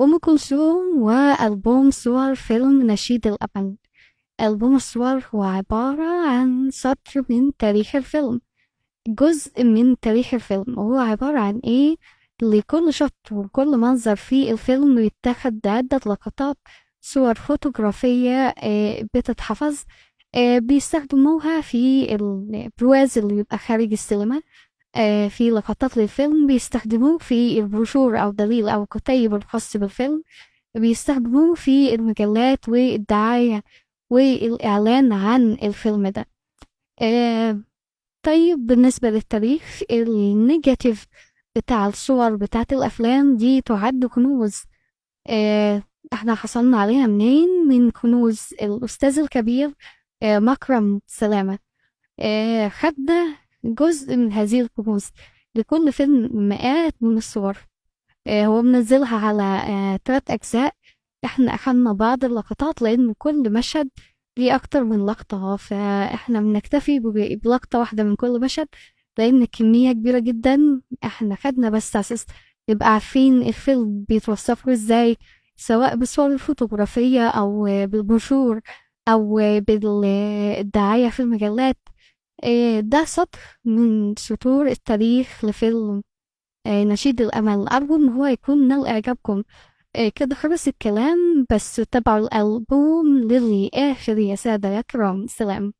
أم كلثوم وألبوم صور فيلم نشيد الأمل. ألبوم الصور هو عبارة عن سطر من تاريخ الفيلم، جزء من تاريخ الفيلم. وهو عبارة عن إيه؟ لكل شط وكل منظر في الفيلم بيتاخد عدة لقطات صور فوتوغرافية بتتحفظ، بيستخدموها في البرواز اللي بيبقى خارج السينما. في لقطات للفيلم بيستخدموه في البروشور أو دليل أو كتيب الخاص بالفيلم، بيستخدموه في المجلات والدعاية والإعلان عن الفيلم ده. آه طيب بالنسبة للتاريخ، النيجاتيف بتاع الصور بتاعت الأفلام دي تعد كنوز. آه احنا حصلنا عليها منين؟ من كنوز الأستاذ الكبير مكرم سلامة. خدنا جزء من هذه الكنوز. لكل فيلم مئات من الصور، هو منزلها على 3 أجزاء. احنا أخدنا بعض اللقطات لأن كل مشهد ليه أكتر من لقطة، فاحنا بنكتفي بلقطة واحدة من كل مشهد لأن الكمية كبيرة جدا. احنا خدنا بس أساس نبقى عارفين الفيلم بيتوصف له ازاي، سواء بالصور الفوتوغرافية أو بالبروشور أو بالدعاية في المجلات. ده سطر من سطور التاريخ لفيلم نشيد الأمل. أرجو إن هو يكون نال إعجابكم. كده خلص الكلام، بس تابعوا الألبوم للآخر يا سادة يا كرام. سلام.